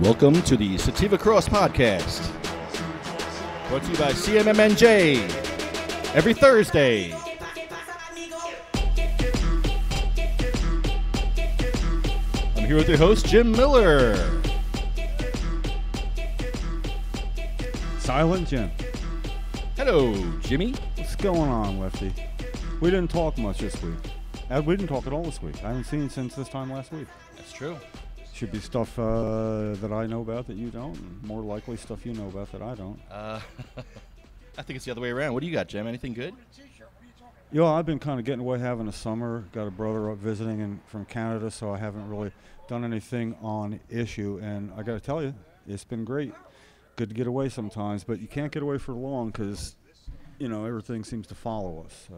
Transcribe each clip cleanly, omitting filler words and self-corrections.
Welcome to the Sativa Cross Podcast, brought to you by CMMNJ, every Thursday. I'm here with your host, Jim Miller. Silent Jim. Hello, Jimmy. What's going on, Lefty? We didn't talk much this week. We didn't talk at all this week. I haven't seen you since this time last week. That's true. Should be stuff that I know about that you don't, and more likely stuff you know about that I don't. I think it's the other way around. What do you got, Jim? Anything good? You know, I've been kind of getting away having a summer. Got a brother up visiting from Canada, so I haven't really done anything on issue. And I got to tell you, it's been great. Good to get away sometimes, but you can't get away for long because, you know, everything seems to follow us.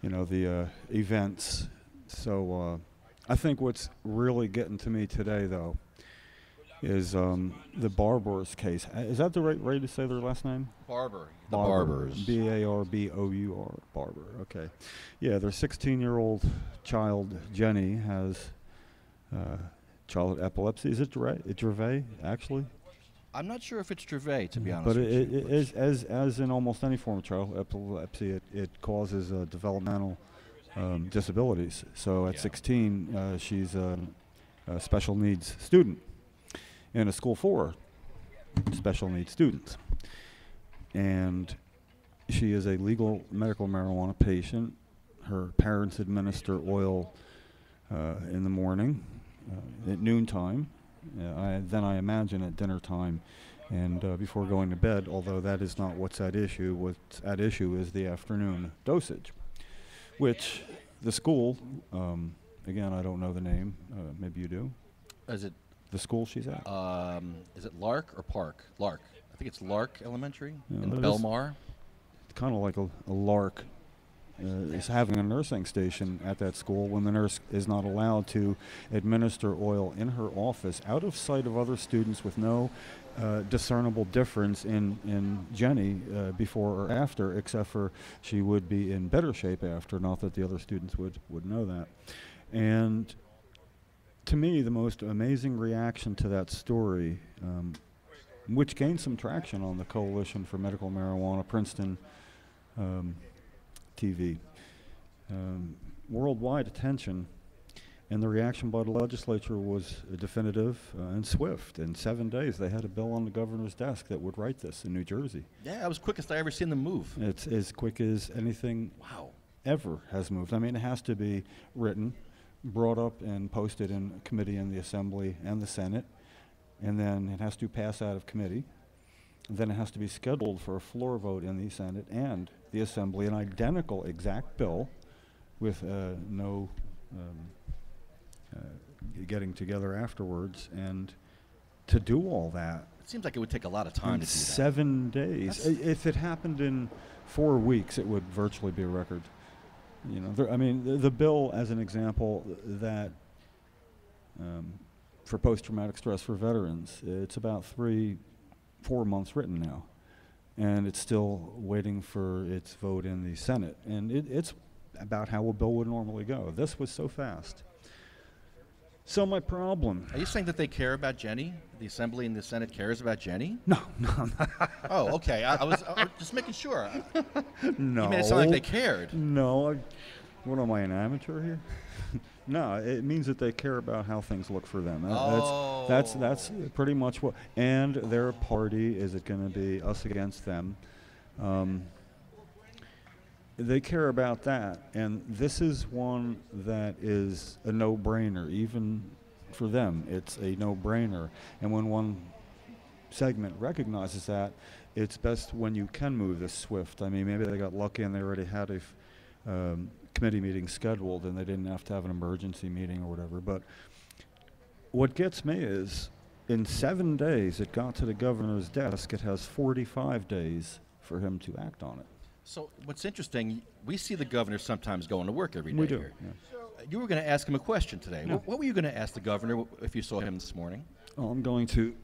You know, the events. So I think what's really getting to me today, though, is the Barber's case. Is that the right way to say their last name? Barber. The Barbers. B-A-R-B-O-U-R. Barber. Okay. Yeah, their 16-year-old child, Jenny, has childhood epilepsy. Is it Dravet, actually? I'm not sure if it's Dravet, to be honest But with you. it is, as in almost any form of childhood epilepsy, it causes developmental disabilities. So at 16, she's a special needs student in a school for special needs students. And she is a legal medical marijuana patient. Her parents administer oil in the morning at noontime. Then I imagine at dinner time and before going to bed, although that is not what's at issue. What's at issue is the afternoon dosage, which the school, again, I don't know the name, maybe you do. Is it the school she's at? Is it Lark or Park? Lark. I think it's Lark Elementary in it is Belmar. It's kind of like a lark. Is having a nursing station at that school when the nurse is not allowed to administer oil in her office out of sight of other students with no discernible difference in Jenny before or after, except for she would be in better shape after, not that the other students would know that. And to me, the most amazing reaction to that story, which gained some traction on the Coalition for Medical Marijuana, Princeton TV, worldwide attention, and the reaction by the legislature was definitive and swift. In 7 days, they had a bill on the governor's desk that would write this in New Jersey. Yeah, it was quickest I ever seen them move. It's as quick as anything ever has moved. I mean, it has to be written, brought up and posted in committee in the Assembly and the Senate, and then it has to pass out of committee. Then it has to be scheduled for a floor vote in the Senate and the Assembly, an identical exact bill with no getting together afterwards. And to do all that, it seems like it would take a lot of time to do that. 7 days. If it happened in 4 weeks, it would virtually be a record. You know, I mean, the bill, as an example, that for post-traumatic stress for veterans, it's about 3-4 months written now, and it's still waiting for its vote in the Senate. And it's about how a bill would normally go. This was so fast. So my problem. Are you saying that they care about Jenny? The Assembly and the Senate cares about Jenny? No. Oh, okay. I was just making sure. No. You made it sound like they cared. No. What am I, an amateur here? No, it means that they care about how things look for them. That's pretty much what. And their party, is it going to be us against them? They care about that, and this is one that is a no-brainer. Even for them, it's a no-brainer. And when one segment recognizes that, it's best when you can move this swift. I mean, maybe they got lucky and they already had a committee meeting scheduled and they didn't have to have an emergency meeting or whatever. But what gets me is, in 7 days, it got to the governor's desk. It has 45 days for him to act on it. So what's interesting, we see the governor sometimes going to work every day. We do. Here. Yeah. You were going to ask him a question today. Yeah. What were you going to ask the governor if you saw him this morning? Oh, I'm going to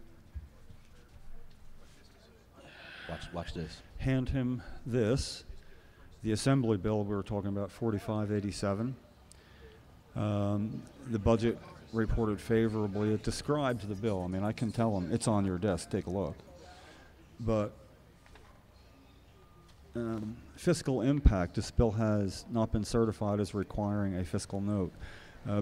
watch this. Hand him this, the Assembly bill we were talking about, 4587. The budget reported favorably. It describes the bill. I mean, I can tell them it's on your desk. Take a look. But fiscal impact, this bill has not been certified as requiring a fiscal note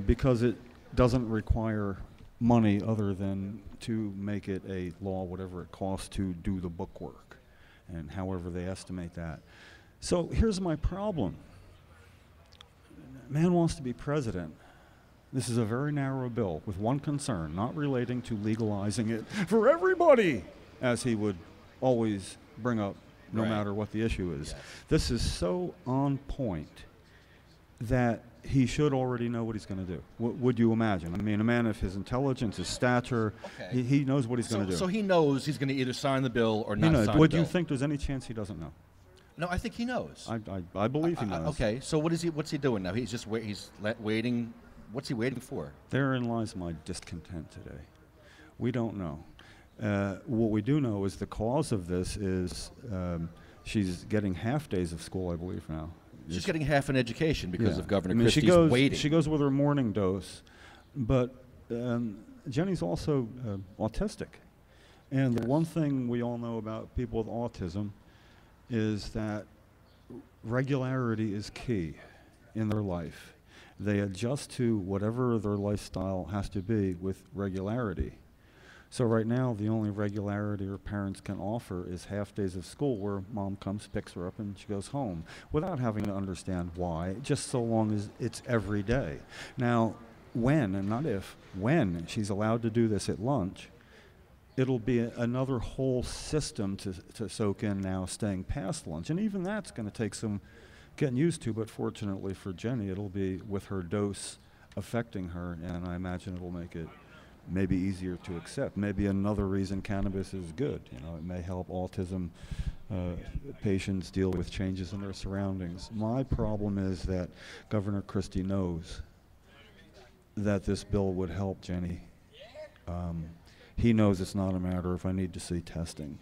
because it doesn't require money other than to make it a law, whatever it costs to do the bookwork, and however they estimate that. So here's my problem. Man wants to be president. This is a very narrow bill with one concern, not relating to legalizing it for everybody, as he would always bring up no matter what the issue is. Yes. This is so on point that he should already know what he's going to do. Would you imagine? I mean, a man of his intelligence, his stature, he knows what he's going to do. So he knows he's going to either sign the bill or not sign the bill. Would you think there's any chance he doesn't know? No, I think he knows. I believe he knows. Okay, so what's he doing now? He's just waiting. What's he waiting for? Therein lies my discontent today. We don't know. What we do know is the cause of this is she's getting half days of school, I believe now. She's getting half an education because of Governor Christie's waiting. She goes with her morning dose, but Jenny's also autistic. And the one thing we all know about people with autism is that regularity is key in their life. They adjust to whatever their lifestyle has to be with regularity. So right now, the only regularity her parents can offer is half days of school where mom comes, picks her up, and she goes home without having to understand why, just so long as it's every day. Now, when, and not if, when she's allowed to do this at lunch, it'll be another whole system to soak in now staying past lunch. And even that's going to take some getting used to, but fortunately for Jenny, it'll be with her dose affecting her, and I imagine it'll make it maybe easier to accept. Maybe another reason cannabis is good. You know, it may help autism patients deal with changes in their surroundings. My problem is that Governor Christie knows that this bill would help Jenny. He knows it's not a matter of I need to see testing.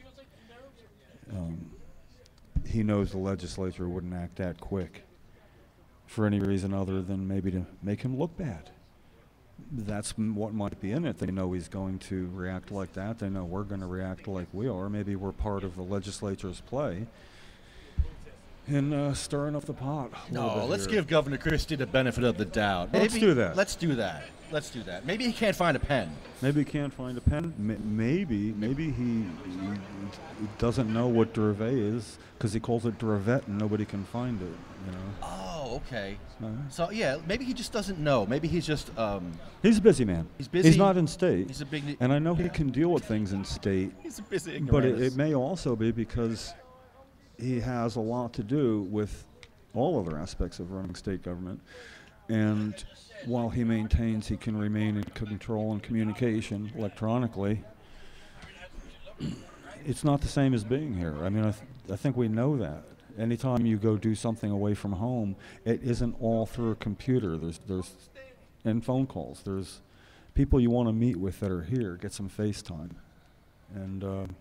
He knows the legislature wouldn't act that quick for any reason other than maybe to make him look bad. That's what might be in it. They know he's going to react like that. They know we're going to react like we are. Maybe we're part of the legislature's play in stirring up the pot. No, let's give Governor Christie the benefit of the doubt. Let's do that. Let's do that. Let's do that. Maybe he can't find a pen. Maybe he can't find a pen. Maybe he doesn't know what Dravet is because he calls it Dravet and nobody can find it. You know. Oh, okay. So yeah, maybe he just doesn't know. Maybe he's just. He's a busy man. He's busy. He's not in state. He's a big. And I know he can deal with things in state. He's a busy ignoramus. But it may also be because he has a lot to do with all other aspects of running state government, and while he maintains he can remain in control and communication electronically, it's not the same as being here. I mean, I think we know that. Anytime you go do something away from home, it isn't all through a computer. There's and phone calls. There's people you want to meet with that are here. Get some FaceTime, and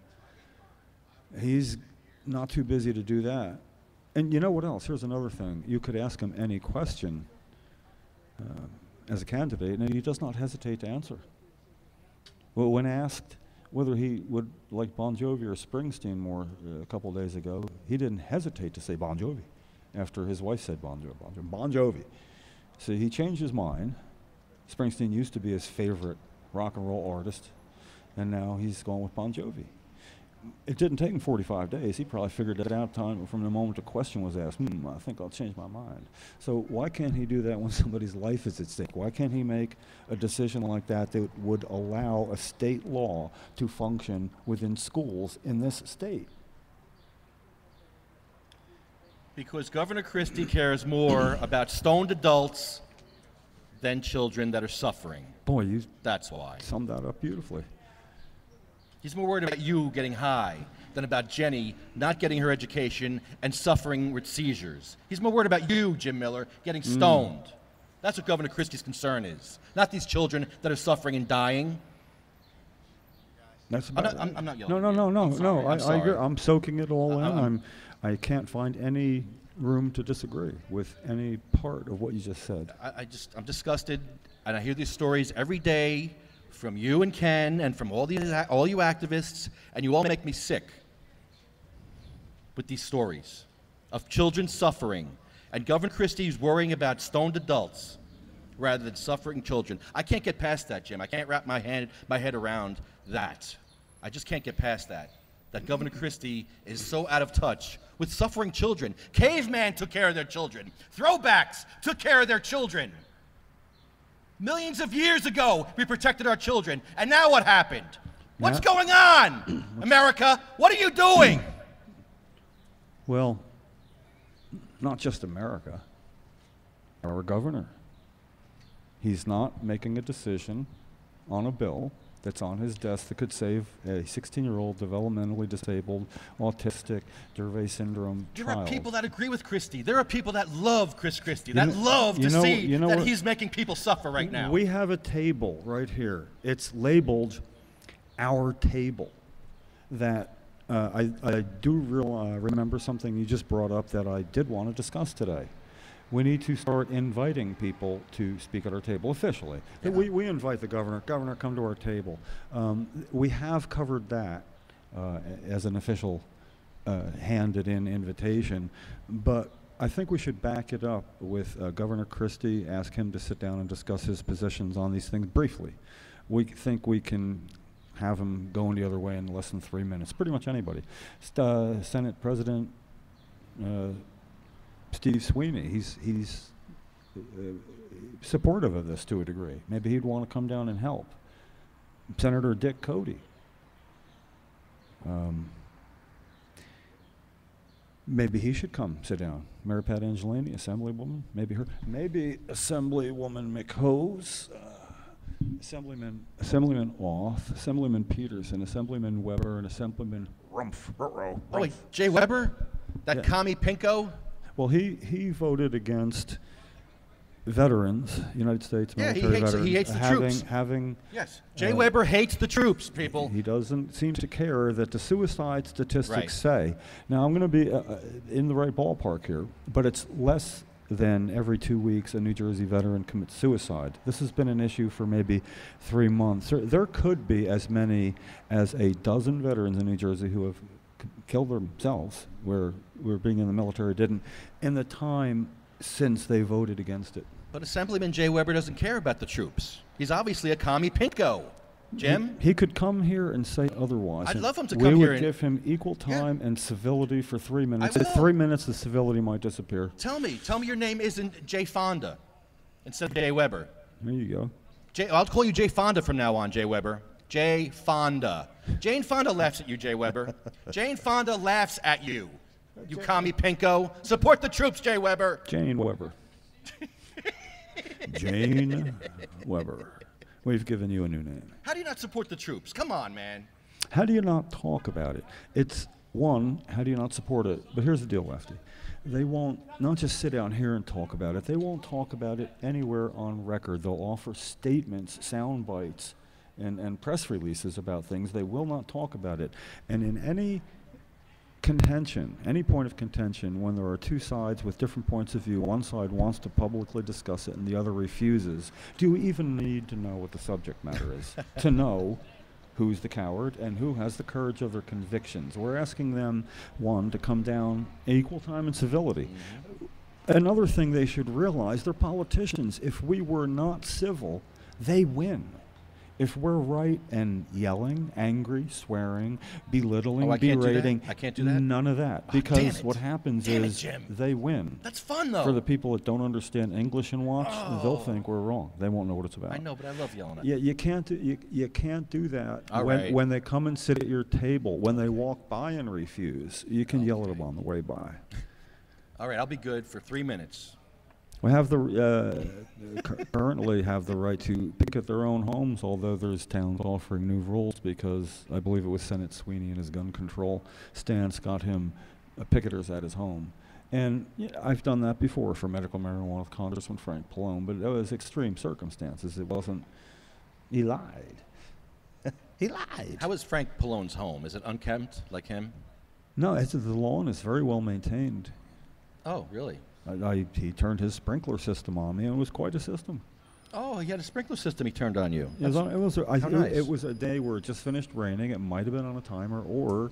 he's not too busy to do that. And you know what else? Here's another thing. You could ask him any question as a candidate, and he does not hesitate to answer. Well, when asked whether he would like Bon Jovi or Springsteen more a couple days ago, he didn't hesitate to say Bon Jovi after his wife said Bon Jovi. Bon Jovi. So he changed his mind. Springsteen used to be his favorite rock and roll artist, and now he's going with Bon Jovi. It didn't take him 45 days. He probably figured that out time from the moment a question was asked. I think I'll change my mind. So why can't he do that when somebody's life is at stake? Why can't he make a decision like that that would allow a state law to function within schools in this state? Because Governor Christie cares more about stoned adults than children that are suffering. Boy, that's why. Summed that up beautifully. He's more worried about you getting high than about Jenny not getting her education and suffering with seizures. He's more worried about you, Jim Miller, getting stoned. That's what Governor Christie's concern is, not these children that are suffering and dying. That's I'm not yelling. No. I agree. I'm soaking it all in. I can't find any room to disagree with any part of what you just said. I'm disgusted And I hear these stories every day from you and Ken and from all you activists, and you all make me sick with these stories of children suffering, and Governor Christie's worrying about stoned adults rather than suffering children. I can't get past that, Jim. I can't wrap my head around that. I just can't get past that. That Governor Christie is so out of touch with suffering children. Caveman took care of their children. Throwbacks took care of their children. Millions of years ago, we protected our children. And now what happened? What's going on, America? What are you doing? Well, not just America. Our governor. He's not making a decision on a bill that's on his desk that could save a 16-year-old developmentally disabled, autistic, Dravet syndrome child. There are people that agree with Christie. There are people that love Chris Christie, that love to see that he's making people suffer right now. We have a table right here. It's labeled Our Table. That I do remember something you just brought up that I did want to discuss today. We need to start inviting people to speak at our table officially. Yeah. We invite the governor. Governor, come to our table. We have covered that as an official handed-in invitation, but I think we should back it up with Governor Christie, ask him to sit down and discuss his positions on these things briefly. We think we can have him going the other way in less than 3 minutes. Pretty much anybody. Senate President Steve Sweeney, he's supportive of this to a degree. Maybe he'd want to come down and help. Senator Dick Cody. Maybe he should come sit down. Mary Pat Angelini, Assemblywoman, maybe her. Maybe Assemblywoman McHose, Assemblyman Oth, Assemblyman Peterson, Assemblyman Weber, and Assemblyman Rumpf. Oh, wait, Jay Weber? That commie pinko? Well, he voted against veterans, United States military veterans. He hates the troops. Yes, Jay Weber hates the troops, people. He doesn't seem to care that the suicide statistics say. Now, I'm going to be in the right ballpark here, but it's less than every 2 weeks a New Jersey veteran commits suicide. This has been an issue for maybe 3 months. There could be as many as a dozen veterans in New Jersey who have killed themselves, where being in the military didn't, in the time since they voted against it. But Assemblyman Jay Weber doesn't care about the troops. He's obviously a commie pinko. Jim? He could come here and say otherwise. I'd love him to come here. We would give him equal time and civility for 3 minutes. At 3 minutes, the civility might disappear. Tell me your name isn't Jay Fonda instead of Jay Weber. There you go. I'll call you Jay Fonda from now on, Jay Weber. Jay Fonda. Jane Fonda laughs at you, Jay Weber. Jane Fonda laughs at you, you commie pinko. Support the troops, Jay Weber. Jane Weber. Jane Weber. We've given you a new name. How do you not support the troops? Come on, man. How do you not talk about it? It's, one, how do you not support it? But here's the deal, Lefty. They won't not just sit down here and talk about it. They won't talk about it anywhere on record. They'll offer statements, sound bites, and press releases about things. They will not talk about it. And in any contention, any point of contention, when there are two sides with different points of view, one side wants to publicly discuss it and the other refuses, do you even need to know what the subject matter is to know who's the coward and who has the courage of their convictions? We're asking them, one, to come down equal time and civility. Another thing they should realize, they're politicians. If we were not civil, they win. If we're right and yelling, angry, swearing, belittling, berating, I can't do that. None of that. Because what happens is they win. That's fun, though. For the people that don't understand English and watch, they'll think we're wrong. They won't know what it's about. I know, but I love yelling at you. You can't do that when, when they come and sit at your table. When they walk by and refuse, you can yell at them on the way by. All right, I'll be good for 3 minutes. We have currently have the right to picket their own homes, although there's towns offering new rules because I believe it was Senate Sweeney and his gun control stance got him picketers at his home. And I've done that before for medical marijuana with Congressman Frank Pallone, but it was extreme circumstances. It wasn't, he lied. He lied. How is Frank Pallone's home? Is it unkempt like him? No, the lawn is very well maintained. Oh, really? He turned his sprinkler system on me, and it was quite a system. Oh, he had a sprinkler system he turned on you. It nice. was a day where it just finished raining. It might have been on a timer, or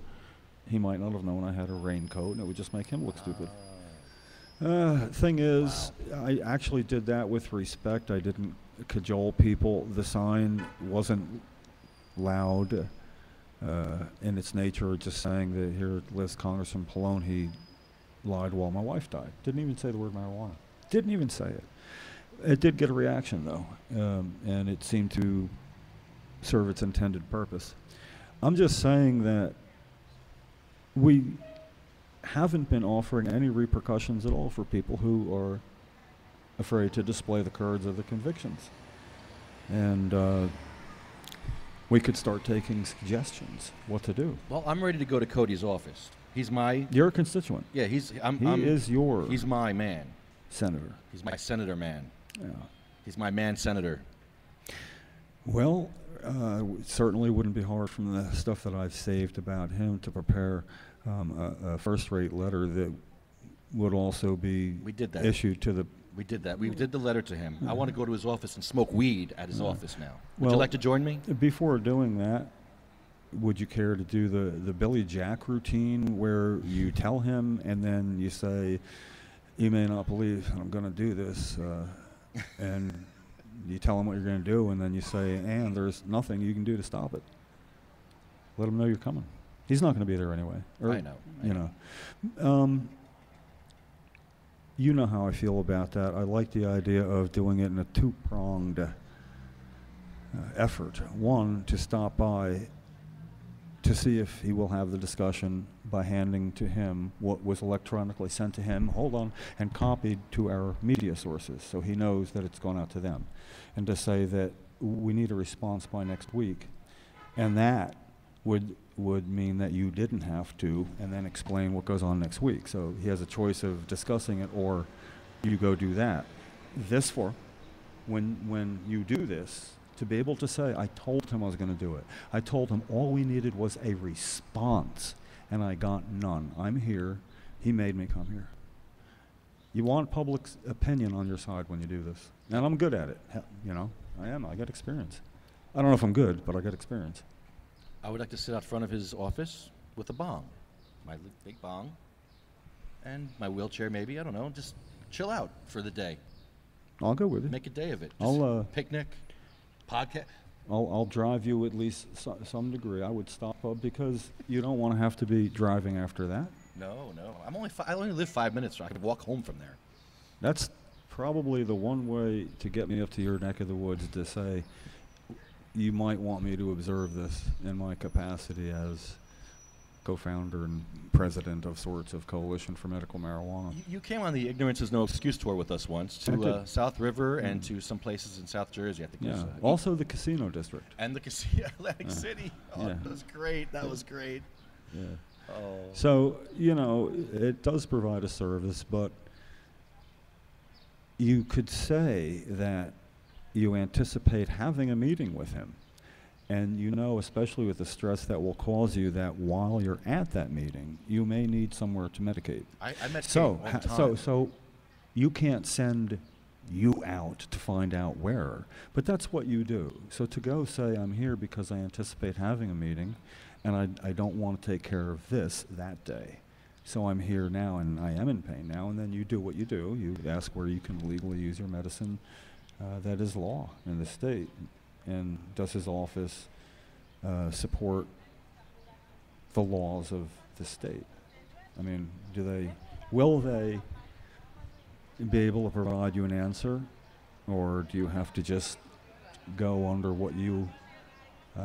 he might not have known I had a raincoat, and it would just make him look stupid. Thing is, I actually did that with respect. I didn't cajole people. The sign wasn't loud in its nature, just saying that here lives Congressman Pallone. He lied while my wife died. Didn't even say the word marijuana. Didn't even say it. It did get a reaction, though, and it seemed to serve its intended purpose. I'm just saying that we haven't been offering any repercussions at all for people who are afraid to display the cards of the convictions. And we could start taking suggestions what to do. Well, I'm ready to go to Cody's office. He's my... You're a constituent. Yeah, he is your... He's my man. Senator. He's my senator man. Yeah. He's my man senator. Well, it certainly wouldn't be hard from the stuff that I've saved about him to prepare a first-rate letter that would also be issued to the... We did that. We did the letter to him. I want to go to his office and smoke weed at his office now. Would you like to join me? Before doing that, would you care to do the Billy Jack routine where you tell him and then you say, you may not believe I'm going to do this, and you tell him what you're going to do, and then you say, and there's nothing you can do to stop it. Let him know you're coming. He's not going to be there anyway. I know. You know how I feel about that. I like the idea of doing it in a two-pronged effort. One, to stop by to see if he will have the discussion by handing to him what was electronically sent to him, and copied to our media sources so he knows that it's gone out to them. And to say that we need a response by next week. And that would mean that you didn't have to, and then explain what goes on next week. So he has a choice of discussing it, or you go do that. When you do this, to be able to say, I told him I was going to do it. I told him all we needed was a response, and I got none. I'm here. He made me come here. You want public opinion on your side when you do this. And I'm good at it. I am. I got experience. I don't know if I'm good, but I got experience. I would like to sit out front of his office with a bong, my big bong, and my wheelchair maybe, I don't know, just chill out for the day. I'll go with you. Make a day of it. Picnic, podcast. I'll drive you at least some degree. I would stop up because you don't want to have to be driving after that. No. I only live 5 minutes, so I could walk home from there. That's probably the one way to get me up to your neck of the woods, to say, you might want me to observe this in my capacity as co-founder and president of sorts of Coalition for Medical Marijuana. You came on the Ignorance is No Excuse tour with us once to South River and to some places in South Jersey. I think. Yeah. Also the Casino District. And the casino, Atlantic City. Oh, yeah. That was great. That was great. Yeah. Oh. So, it does provide a service, but you could say that you anticipate having a meeting with him. And especially with the stress that will cause you, that while you're at that meeting, you may need somewhere to medicate. I medicate all the time. So you can't send you out to find out where, but that's what you do. So to go say, I'm here because I anticipate having a meeting, and I don't want to take care of this that day. So I'm here now, and I am in pain now, and then you do what you do. You ask where you can legally use your medicine. That is law in the state. And does his office support the laws of the state? I mean, will they be able to provide you an answer, or do you have to just go under what you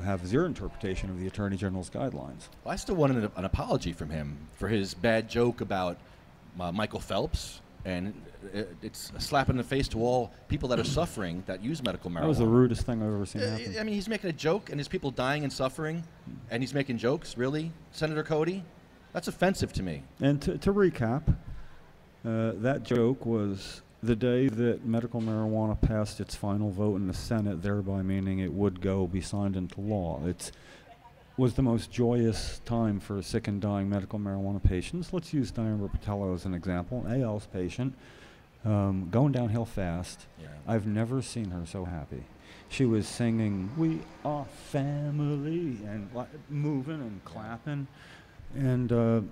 have as your interpretation of the Attorney General's guidelines? Well, I still wanted an apology from him for his bad joke about Michael Phelps. And it's a slap in the face to all people that are suffering that use medical marijuana. That was the rudest thing I've ever seen happen. I mean, he's making a joke, and there's people dying and suffering, and he's making jokes. Really? Senator Cody? That's offensive to me. And to recap, that joke was the day that medical marijuana passed its final vote in the Senate, thereby meaning it would be signed into law. It was the most joyous time for sick and dying medical marijuana patients. Let's use Diana Patello as an example, an ALS patient going downhill fast. Yeah. I've never seen her so happy. She was singing "We Are Family" and moving and clapping. And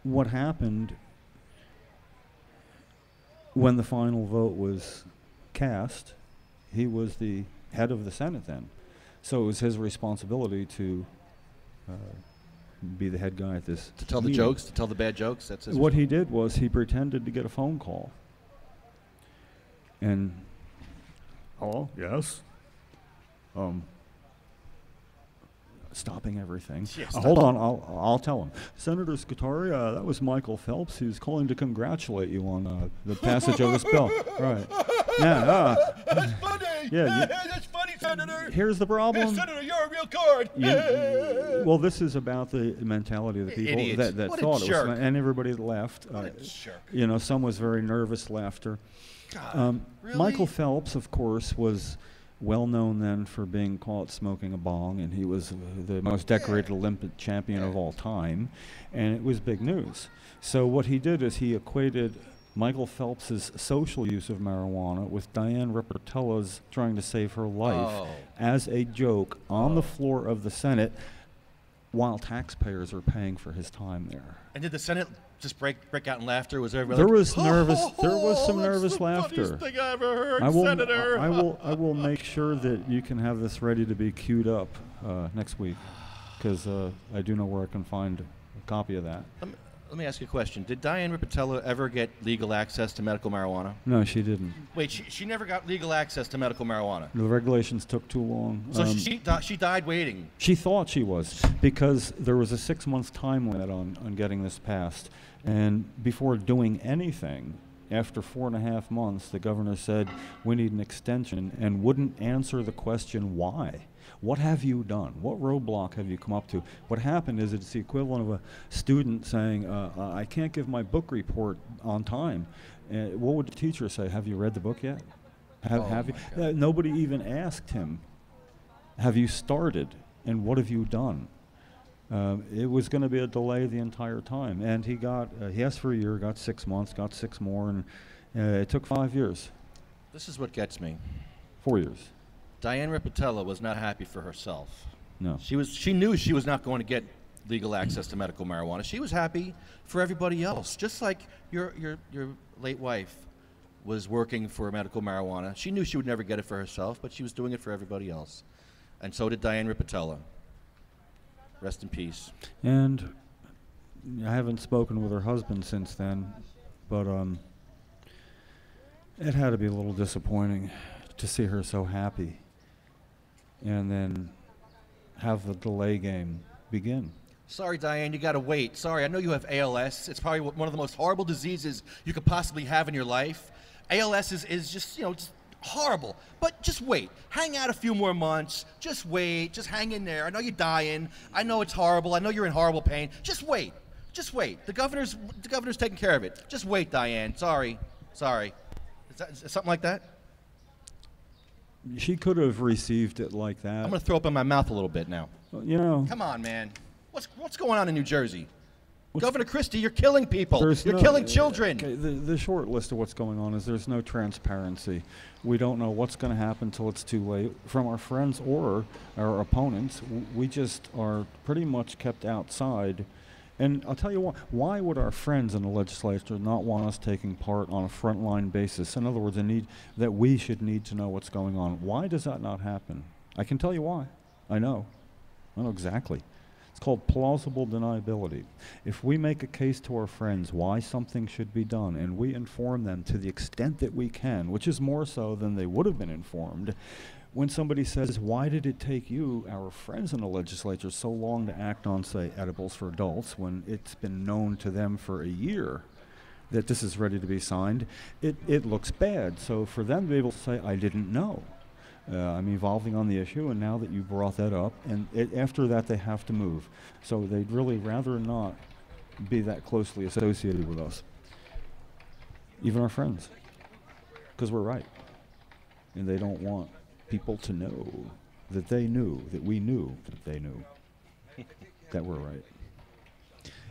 what happened when the final vote was cast, he was the head of the Senate then. So it was his responsibility to be the head guy at this To tell the meeting. jokes, to tell the bad jokes. That's his What he did was he pretended to get a phone call. And, hello, yes? Stopping everything. Yes, Hold on, I'll tell him. Senator Scutari, that was Michael Phelps. He's calling to congratulate you on the passage of this bill. Right. Yeah, That's funny. Yeah, That's funny, Senator. here's the problem. Senator, you're a real card. Well, this is about the mentality of the people Idiots. that What a thought it jerk. was, and everybody laughed. What a jerk. You know, some was very nervous laughter. God, really? Michael Phelps, of course, was well known then for being caught smoking a bong, and he was the most decorated Olympic champion of all time, and it was big news. So what he did is he equated Michael Phelps's social use of marijuana with Diane Rippertella's trying to save her life as a joke on the floor of the Senate while taxpayers are paying for his time there. And did the Senate just break out in laughter? Was everybody There like, was there was some that's nervous the laughter. funniest thing I ever heard, I will, Senator. I will make sure that you can have this ready to be queued up next week, because I do know where I can find a copy of that. Let me ask you a question. Did Diane Rippertella ever get legal access to medical marijuana? No, she didn't. Wait, she never got legal access to medical marijuana. The regulations took too long. So she died waiting. She thought she was, because there was a 6-month time limit on getting this passed. And before doing anything, after 4.5 months, the governor said, we need an extension, and wouldn't answer the question why. What have you done? What roadblock have you come up to? What happened is it's the equivalent of a student saying, I can't give my book report on time. What would the teacher say? Have you read the book yet? Have you? Nobody even asked him, have you started, and what have you done? It was going to be a delay the entire time. And he asked for a year, got 6 months, got 6 more, and it took 5 years. This is what gets me. 4 years. Diane Rippertella was not happy for herself. No. She knew she was not going to get legal access to medical marijuana. She was happy for everybody else, just like your late wife was working for medical marijuana. She knew she would never get it for herself, but she was doing it for everybody else. And so did Diane Rippertella. Rest in peace. And I haven't spoken with her husband since then, but it had to be a little disappointing to see her so happy and then have the delay game begin. Sorry, Diane, you got to wait. Sorry, I know you have ALS. It's probably one of the most horrible diseases you could possibly have in your life. ALS is just, just horrible. But just wait. Hang out a few more months. Just wait. Just hang in there. I know you're dying. I know it's horrible. I know you're in horrible pain. Just wait. Just wait. The governor's taking care of it. Just wait, Diane. Sorry. Is something like that? She could have received it like that. I'm going to throw up in my mouth a little bit now. Come on, man. What's going on in New Jersey? Governor Christie, you're killing people. You're no, killing children. Okay, the short list of what's going on is there's no transparency. We don't know what's going to happen until it's too late. From our friends or our opponents, we just are pretty much kept outside. And I'll tell you what, why would our friends in the legislature not want us taking part on a frontline basis? In other words, that we should need to know what's going on. Why does that not happen? I can tell you why. I know exactly. It's called plausible deniability. If we make a case to our friends why something should be done, and we inform them to the extent that we can, which is more so than they would have been informed, when somebody says, why did it take you, our friends in the legislature, so long to act on, say, edibles for adults, when it's been known to them for a year that this is ready to be signed, it looks bad. So for them to be able to say, I didn't know. I'm evolving on the issue, and now that you brought that up, and after that they have to move. So they'd really rather not be that closely associated with us, even our friends, because we're right. And they don't want people to know that they knew, that we knew that they knew that we're right.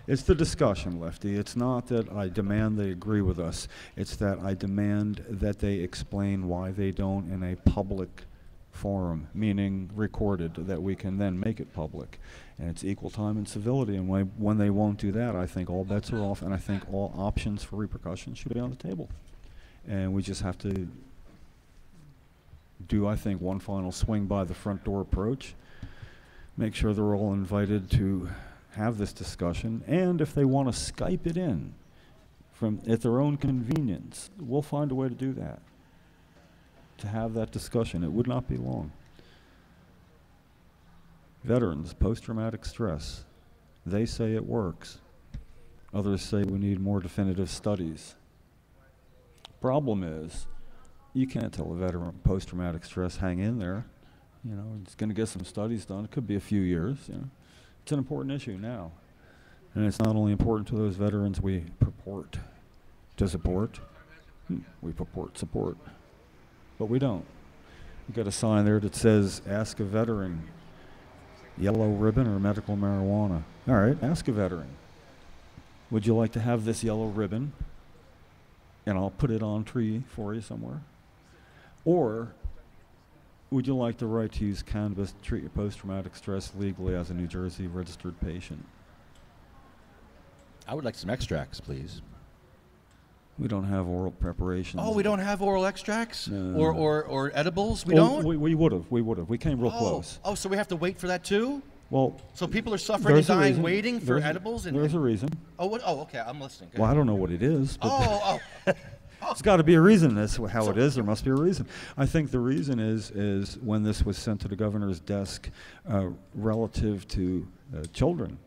It's the discussion, Lefty. It's not that I demand they agree with us. It's that I demand that they explain why they don't in a public forum, meaning recorded, that we can then make it public. And it's equal time and civility. And when they won't do that, I think all bets are off, and I think all options for repercussions should be on the table. And we just have to do, I think, one final swing by the front door approach, make sure they're all invited to have this discussion, and if they want to Skype it in from at their own convenience, we'll find a way to do that, to have that discussion. It would not be long. Veterans, post-traumatic stress, they say it works. Others say we need more definitive studies. Problem is, you can't tell a veteran post-traumatic stress, hang in there. You know, it's going to get some studies done. It could be a few years. You know. It's an important issue now. And it's not only important to those veterans we purport to support, we purport support, but we don't. We've got a sign there that says, ask a veteran, yellow ribbon or medical marijuana. All right, ask a veteran. Would you like to have this yellow ribbon? And I'll put it on tree for you somewhere. Or would you like the right to use cannabis to treat your post-traumatic stress legally as a New Jersey registered patient? I would like some extracts, please. We don't have oral preparations. Oh, we don't have oral extracts? No. Or edibles? We don't? We would have. We came real close. Oh, so we have to wait for that too? Well, so people are suffering and dying waiting for there's edibles? There's a reason. Oh, what? Oh, okay, I'm listening. Well, I don't know what it is. But Oh. It's got to be a reason. That's how it is. There must be a reason. I think the reason is when this was sent to the governor's desk relative to children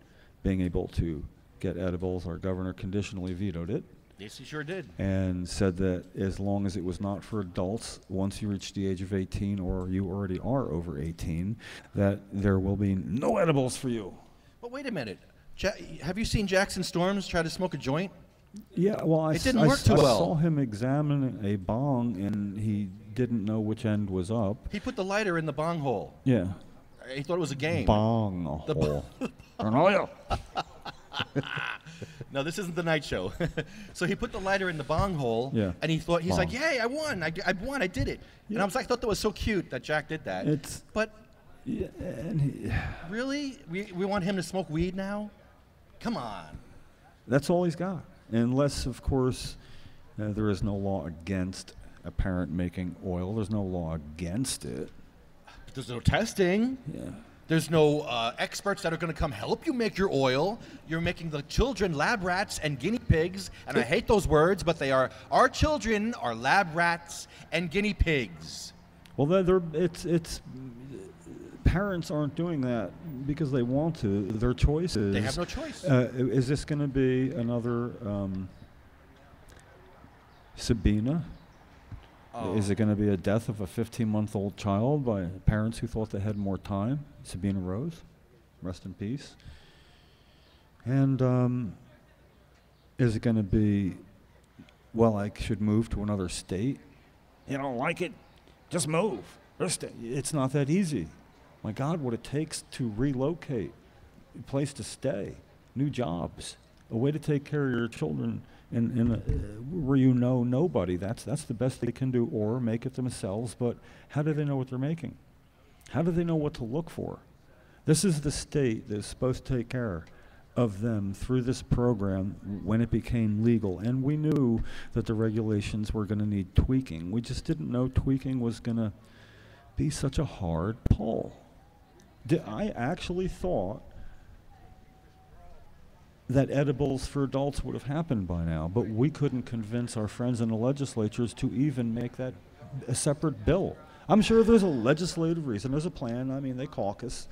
being able to get edibles, our governor conditionally vetoed it. Yes, he sure did. And said that as long as it was not for adults, once you reach the age of 18 or you already are over 18, that there will be no edibles for you. But wait a minute. Have you seen Jackson Storms try to smoke a joint? Yeah, well, I saw him examine a bong, and he didn't know which end was up. He put the lighter in the bong hole. Yeah. He thought it was a game. Bong hole. No, this isn't the night show. So he put the lighter in the bong hole, and he thought, he's like, yay, I won. I won, I did it. Yeah. And I was like, I thought that was so cute that Jack did that. But really? We want him to smoke weed now? Come on. That's all he's got. Unless, of course, there is no law against a parent making oil. There's no law against it. But there's no testing. Yeah. There's no experts that are going to come help you make your oil. You're making the children lab rats and guinea pigs, and I hate those words, but they are. Our children are lab rats and guinea pigs. Well, it's parents aren't doing that because they want to. Their choice is. They have no choice. Is this going to be another Sabina? Oh. Is it going to be a death of a 15-month-old child by parents who thought they had more time? Sabina Rose, rest in peace. And is it going to be, well, I should move to another state? You don't like it? Just move. It's not that easy. My God, what it takes to relocate, a place to stay, new jobs, a way to take care of your children where you know nobody. That's the best they can do, or make it themselves. But how do they know what they're making? How do they know what to look for? This is the state that is supposed to take care of them through this program when it became legal. And we knew that the regulations were going to need tweaking. We just didn't know tweaking was going to be such a hard pull. I actually thought that edibles for adults would have happened by now, but we couldn't convince our friends in the legislatures to even make that a separate bill. I'm sure there's a legislative reason, there's a plan, I mean, they caucus,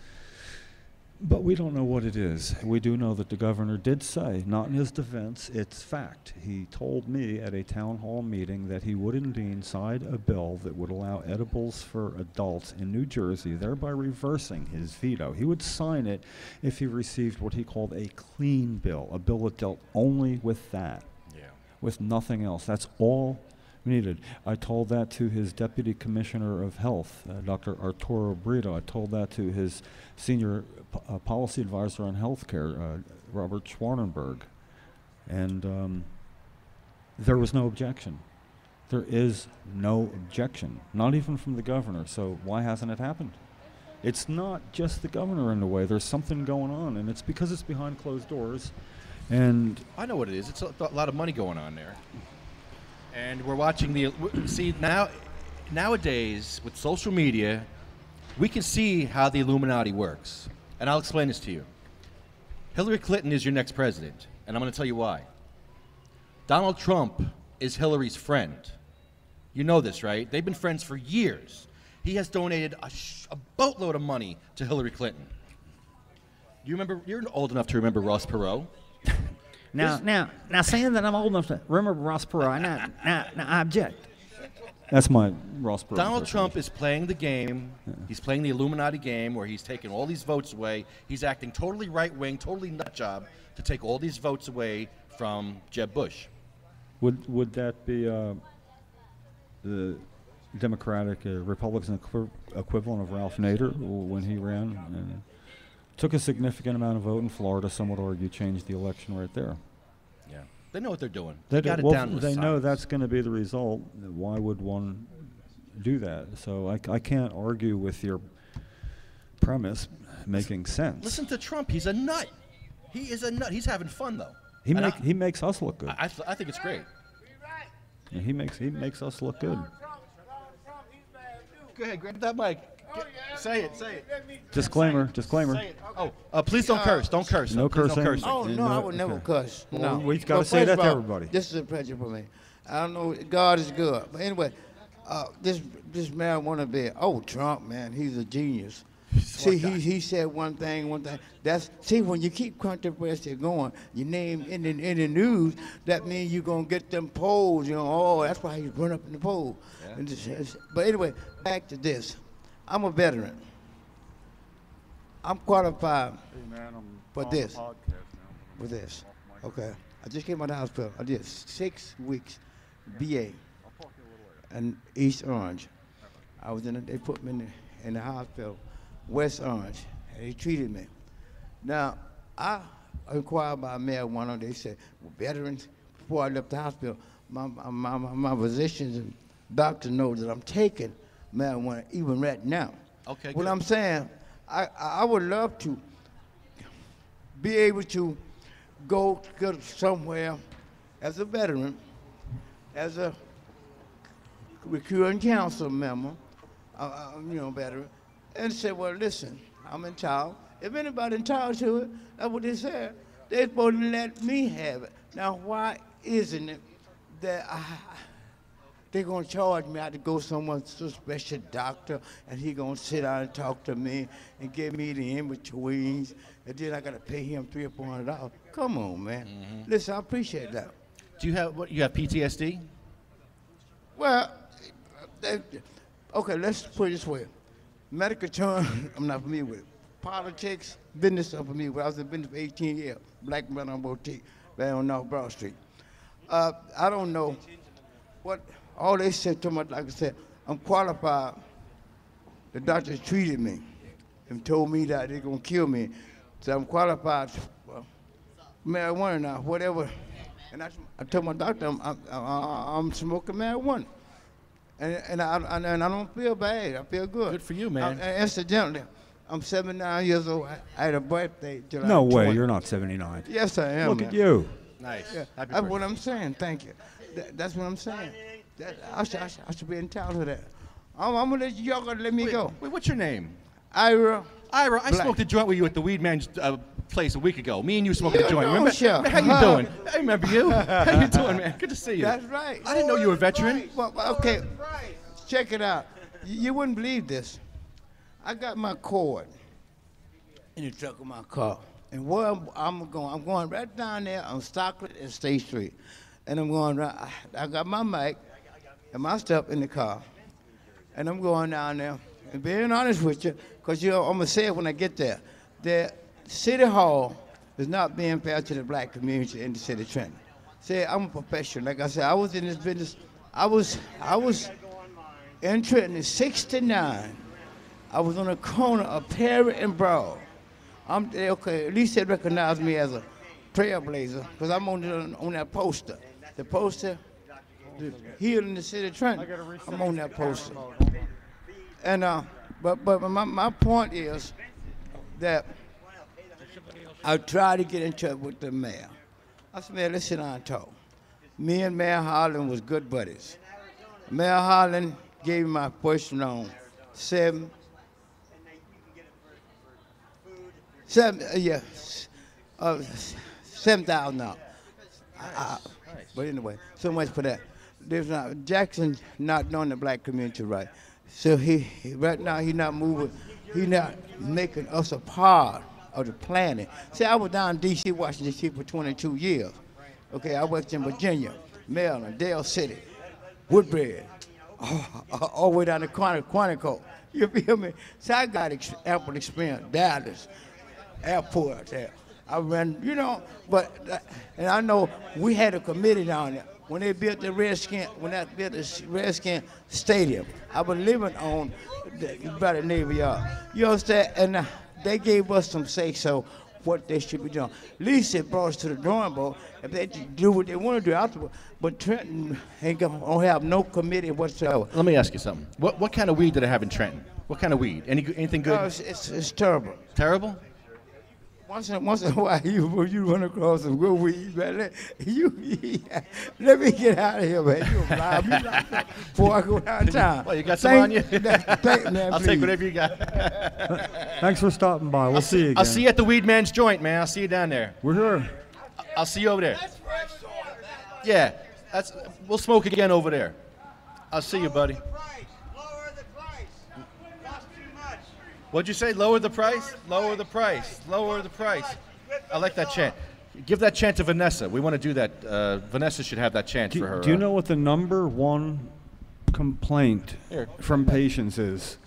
but we don't know what it is. We do know that the governor did say, not in his defense, it's fact. He told me at a town hall meeting that he would indeed sign a bill that would allow edibles for adults in New Jersey, thereby reversing his veto. He would sign it if he received what he called a clean bill, a bill that dealt only with that, with nothing else. That's all needed. I told that to his Deputy Commissioner of Health, Dr. Arturo Brito. I told that to his Senior Policy Advisor on Healthcare, Robert Schwarzenberg. And there was no objection. There is no objection, not even from the governor. So why hasn't it happened? It's not just the governor in the way. There's something going on, and it's because it's behind closed doors. And I know what it is. It's a lot of money going on there. And we're watching see, nowadays with social media, we can see how the Illuminati works. And I'll explain this to you. Hillary Clinton is your next president, and I'm going to tell you why. Donald Trump is Hillary's friend. You know this, right? They've been friends for years. He has donated a boatload of money to Hillary Clinton. You remember? You're old enough to remember Ross Perot. Now, saying that I'm old enough to remember Ross Perot, I object. that's my Ross Perot. Donald Trump is playing the game. Yeah. He's playing the Illuminati game where he's taking all these votes away. He's acting totally right-wing, totally nut job to take all these votes away from Jeb Bush. Would that be the Democratic Republican equivalent of Ralph Nader when he ran and took a significant amount of vote in Florida? Some would argue changed the election right there. Yeah, they know what they're doing. They got it down with They science. know that's going to be the result. Why would one do that? So I can't argue with your premise making sense. Listen to Trump. He's a nut. He is a nut. He's having fun though. He makes us look good. I think it's great. Yeah, he makes us look good. Go ahead, grab that mic. Say it. Disclaimer. Say it. Oh, please don't curse. Don't curse. No Please cursing. Don't curse. Oh, no, I would never cuss. Well, No. we've got to But say first that of to all, everybody. This is a pleasure for me. I don't know, God is good. But anyway, this marijuana bill, Trump, man, he's a genius. See, he said one thing. When you keep controversy going, your name in the news, that means you're going to get them polls, that's why he's run up in the poll. Yeah. But anyway, back to this. I'm a veteran. I'm qualified for this. For this. Okay. I just came out of the hospital. I did 6 weeks VA in East Orange. They put me in the hospital, West Orange, and they treated me. Now, I inquired about marijuana. They said, veterans, before I left the hospital, my physicians and doctors know that I'm taking marijuana even right now. Okay. What I'm saying, I would love to be able to go somewhere as a veteran, as a recruiting council member, veteran, and say, well, listen, I'm entitled. If anybody entitled to it, that's what they said. They're supposed to let me have it. Now, why isn't it that they're going to charge me? I have to go somewhere to a special doctor, and he going to sit down and talk to me and give me the in-betweens, and then I got to pay him $300 or $400. Come on, man. Mm-hmm. Listen, I appreciate that. Do you have you have PTSD? Well, okay, let's put it this way. Medical term, I'm not familiar with it. Politics, business, I'm familiar with. I was in business for 18 years. Black man on boutique, right on North Broad Street. I don't know what all they said to me. Like I said, I'm qualified. The doctors treated me and told me that they're gonna kill me. So I'm qualified for marijuana now, whatever. And I told my doctor I'm smoking marijuana. And I don't feel bad. I feel good. Good for you, man. Incidentally, I'm 79 years old. I had a birthday July No 20. way, you're not 79. Yes, I am. Look at you. Nice. Yeah, Happy that's birthday. what I'm saying. Thank you. That's what I'm saying. I should be entitled to that. I'm gonna let y'all gonna let me go. Wait, what's your name? Ira, I Black. smoked a joint with you at the Weed Man's place a week ago. Me and you smoked You a joint. know, Remember? sure. How you doing? I remember you. How you doing, man? Good to see you. that's right. I didn't know you were a veteran. Well, okay, check it out. You wouldn't believe this. I got my cord in the trunk of my car. And where I'm going right down there on Stocklet and State Street. And I'm going right, I got my mic and my stuff in the car. And I'm going down there. And being honest with you, because I'm going to say it when I get there, the City Hall is not being fair to the black community in the city of Trenton. See, I'm a professional. Like I said, I was in this business I was in Trenton in '69. I was on the corner of Perry and Broad. Okay, at least they recognize me as a trailblazer because I'm on that poster. The poster, the healing the city of Trenton. I'm on that poster. And but my point is that I tried to get in touch with the mayor. I said, "Man, let's sit down and talk." Me and Mayor Holland was good buddies. Mayor Holland gave me my first loan, $7,000. But anyway, so much for that. There's not Jackson not knowing the black community right. So he right now he's not moving. He's not making us a part of the planning. See, I was down in D.C., Washington, D.C. for 22 years. Okay, I worked in Virginia, Maryland, Dale City, Woodbury, all the way down to Quantico. You feel me? So I got ample experience, Dallas, airport there. I ran, you know, and I know we had a committee down there. When they built the Redskin Stadium, I was living on by the Navy Yard. You understand? And they gave us some say-so what they should be doing. At least it brought us to the drawing board if they do what they want to do afterward. But Trenton ain't gonna have no committee whatsoever. Let me ask you something. What kind of weed did I have in Trenton? What kind of weed? Anything good? It's terrible. Terrible? Once in a while, you run across some good weed, man. Let me get out of here, man. You'll blind me before I go downtown. Well, you got some on you? Man, I'll take whatever you got. Thanks for stopping by. We'll see you again. I'll see you at the Weed Man's joint, man. I'll see you down there. We're here. I'll see you over there. Yeah, we'll smoke again over there. I'll see you, buddy. Lower the price. Costs too much. What'd you say? Lower the price? Lower the price. Lower the price. I like that chant. Give that chant to Vanessa. We want to do that. Vanessa should have that chant for her. Do you know what the number one complaint from patients is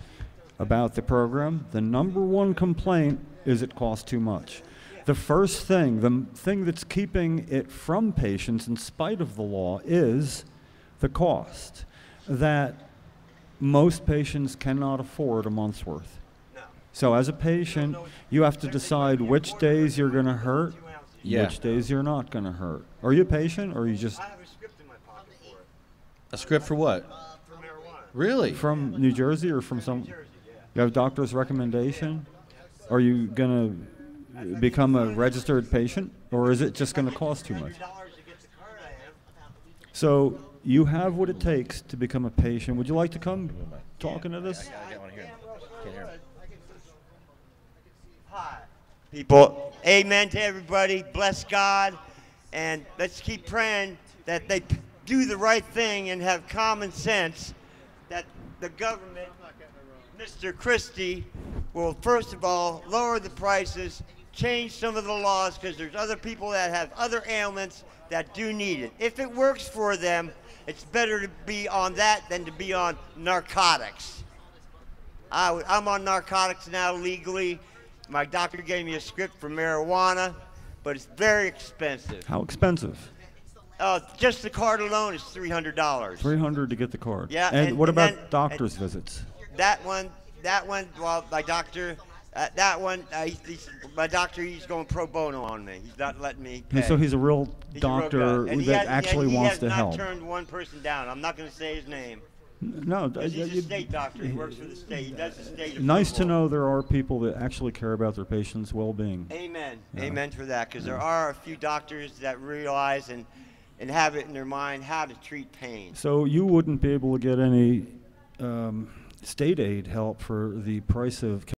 about the program? The number one complaint is it costs too much. The first thing, the thing that's keeping it from patients in spite of the law is the cost. That most patients cannot afford a month's worth. So as a patient, you have to decide which days you're going to hurt, which days you're not going to hurt. Are you a patient, or are you just... I have a script in my pocket for it. A script for what? For marijuana. Really? From New Jersey or from some... New Jersey, yeah. You have a doctor's recommendation? Are you going to become a registered patient, or is it just going to cost too much? $100 to get the card I am. So you have what it takes to become a patient. Would you like to come talking to this? I got one here. Can't hear him. Hi, people. Amen to everybody. Bless God. And let's keep praying that they do the right thing and have common sense, that the government, Mr. Christie, will first of all lower the prices, change some of the laws, because there's other people that have other ailments that do need it. If it works for them, it's better to be on that than to be on narcotics. I'm on narcotics now legally. My doctor gave me a script for marijuana, but it's very expensive. How expensive? Just the card alone is $300. $300 to get the card. Yeah. And what about then, doctor's visits? That one, well, my doctor, my doctor, he's going pro bono on me. He's not letting me pay. So he's a real He's doctor a real guy. that actually wants to help. He has not turned one person down. I'm not going to say his name. No, He's a state doctor. He works for the state. He does the state. Nice to know there are people that actually care about their patients' well-being. Amen. Yeah. Amen for that, because there are a few doctors that realize and have it in their mind how to treat pain. So you wouldn't be able to get any state aid help for the price of